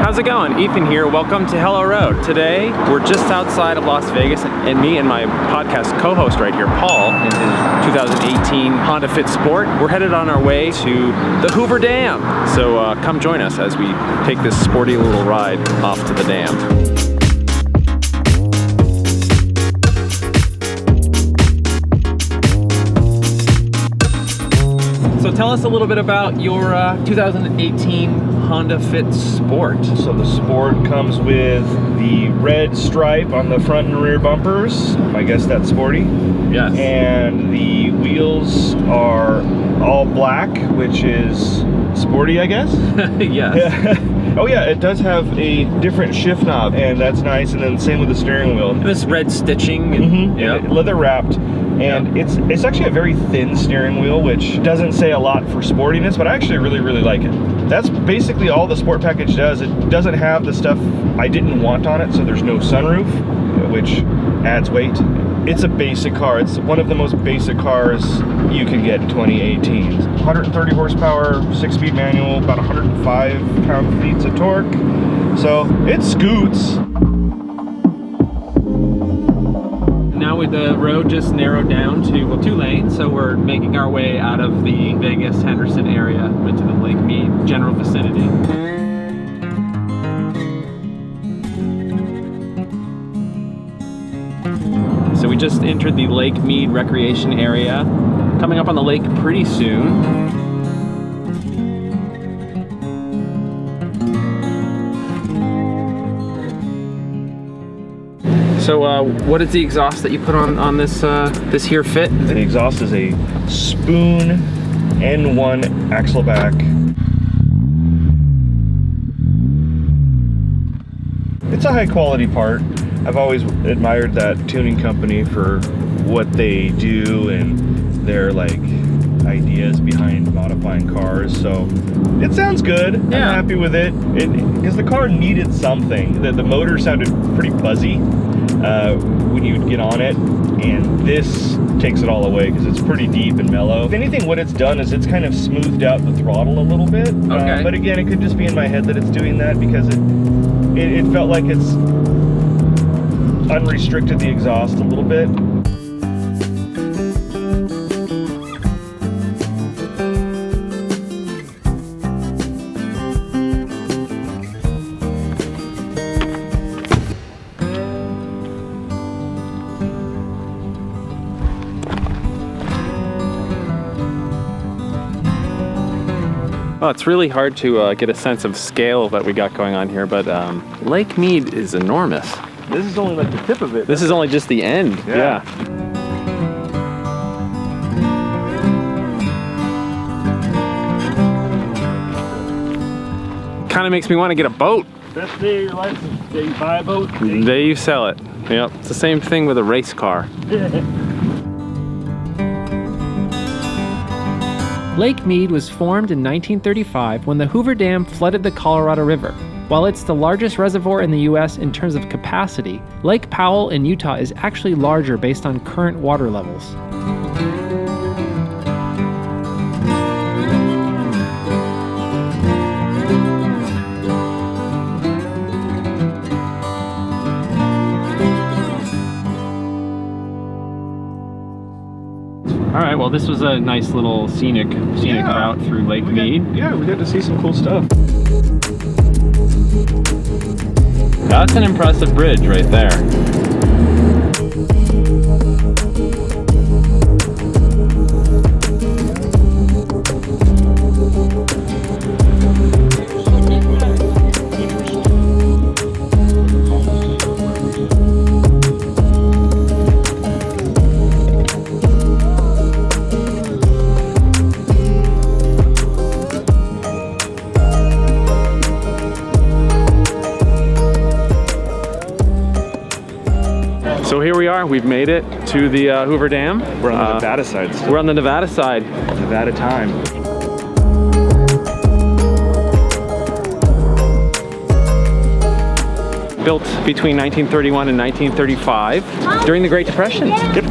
How's it going? Ethan here. Welcome to Hello Road. Today, we're just outside of Las Vegas, and me and my podcast co-host right here, Paul, in his 2018 Honda Fit Sport. We're headed on our way to the Hoover Dam. So come join us as we take this sporty little ride off to the dam. So tell us a little bit about your 2018 Honda Fit Sport. So the Sport comes with the red stripe on the front and rear bumpers. I guess that's sporty. Yes. And the wheels are all black, which is sporty, I guess? Yes. Oh yeah, it does have a different shift knob, and that's nice. And then same with the steering wheel. And this red stitching. And, and leather wrapped. And it's actually a very thin steering wheel, which doesn't say a lot for sportiness, but I actually really like it. That's basically all the Sport package does. It doesn't have the stuff I didn't want on it, so there's no sunroof, which adds weight. It's a basic car. It's one of the most basic cars you can get in 2018. 130 horsepower, 6-speed manual, about 105 pound-feet of torque. So it scoots. Now with the road just narrowed down to 2 lanes, so we're making our way out of the Vegas-Henderson area into the Lake Mead general vicinity. So we just entered the Lake Mead recreation area, coming up on the lake pretty soon. So what is the exhaust that you put on this this here Fit? The exhaust is a Spoon N1 Axleback. It's a high quality part. I've always admired that tuning company for what they do and their like ideas behind modifying cars. So it sounds good. Yeah. I'm happy with it. Because the car needed something. The motor sounded pretty buzzy when you would get on it, and this takes it all away because it's pretty deep and mellow. If anything, what it's done is it's kind of smoothed out the throttle a little bit. Okay. But again, it could just be in my head that it's doing that because it felt like it's unrestricted the exhaust a little bit. Well, it's really hard to get a sense of scale that we got going on here, but Lake Mead is enormous. This is only like the tip of it. This is only just the end. Yeah. Kind of makes me want to get a boat. Best day of your life is the day you buy a boat. The day you sell it. Yep. It's the same thing with a race car. Lake Mead was formed in 1935 when the Hoover Dam flooded the Colorado River. While it's the largest reservoir in the U.S. in terms of capacity, Lake Powell in Utah is actually larger based on current water levels. All right, well, this was a nice little scenic route through Lake Mead. Yeah, we got to see some cool stuff. That's an impressive bridge right there. So here we are, we've made it to the Hoover Dam. We're on the Nevada side still. We're on the Nevada side. Nevada time. Built between 1931 and 1935 during the Great Depression. Yep.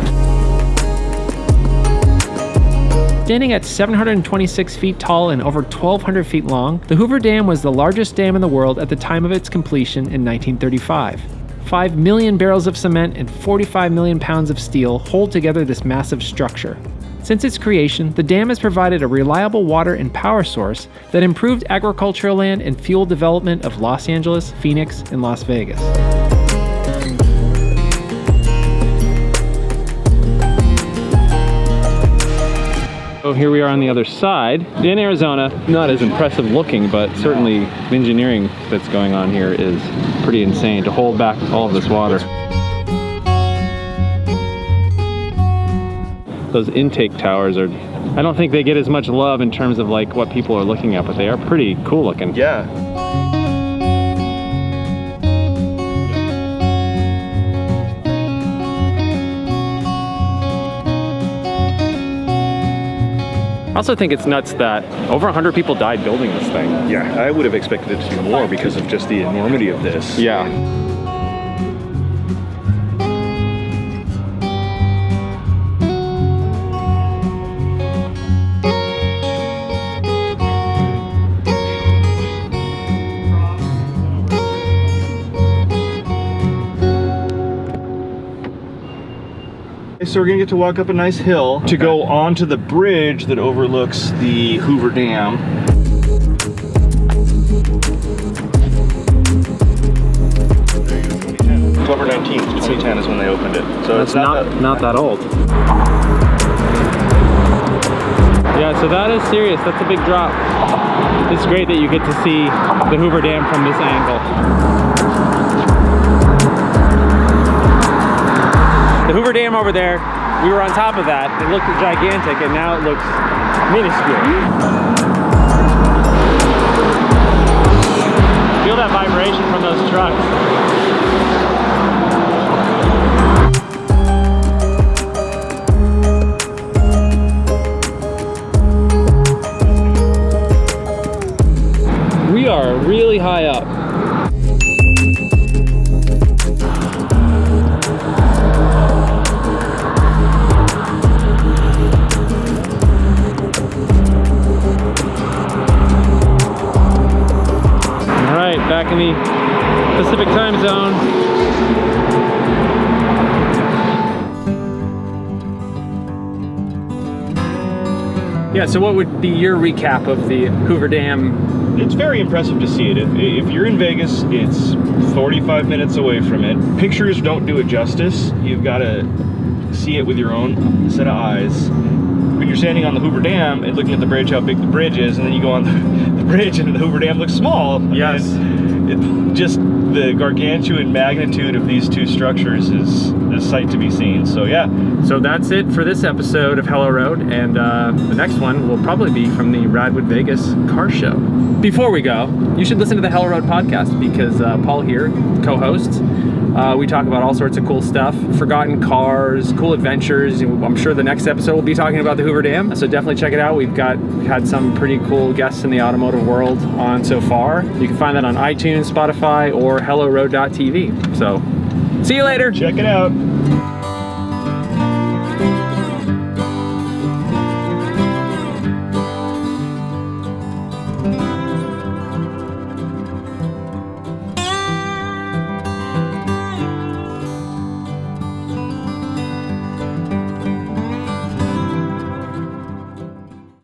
Standing at 726 feet tall and over 1,200 feet long, the Hoover Dam was the largest dam in the world at the time of its completion in 1935. 5 million barrels of cement and 45 million pounds of steel hold together this massive structure. Since its creation, the dam has provided a reliable water and power source that improved agricultural land and fuel development of Los Angeles, Phoenix, and Las Vegas. So here we are on the other side. In Arizona, not as impressive looking, but certainly the engineering that's going on here is pretty insane to hold back all of this water. Those intake towers are, I don't think they get as much love in terms of like what people are looking at, but they are pretty cool looking. Yeah. I also think it's nuts that over 100 people died building this thing. Yeah, I would have expected it to be more because of just the enormity of this. Yeah. So we're gonna get to walk up a nice hill to go onto the bridge that overlooks the Hoover Dam. October 19th, 2010 is when they opened it. So That's it's not that old. Yeah, so that is serious. That's a big drop. It's great that you get to see the Hoover Dam from this angle. The Hoover Dam over there, we were on top of that. It looked gigantic, and now it looks minuscule. Feel that vibration from those trucks. We are really high up. Back in the Pacific time zone. Yeah, so what would be your recap of the Hoover Dam? It's very impressive to see it. If you're in Vegas, it's 45 minutes away from it. Pictures don't do it justice. You've got to see it with your own set of eyes. When you're standing on the Hoover Dam and looking at the bridge, how big the bridge is, and then you go on the bridge and the Hoover Dam looks small. Yes. Just the gargantuan magnitude of these two structures is a sight to be seen. So yeah. So that's it for this episode of Hello Road, and the next one will probably be from the Radwood Vegas car show. Before we go, you should listen to the Hello Road podcast because Paul here, co-hosts, we talk about all sorts of cool stuff, forgotten cars, cool adventures. I'm sure the next episode we'll be talking about the Hoover Dam, so definitely check it out. We've had some pretty cool guests in the automotive world on so far. You can find that on iTunes, Spotify, or helloroad.tv. So, see you later. Check it out.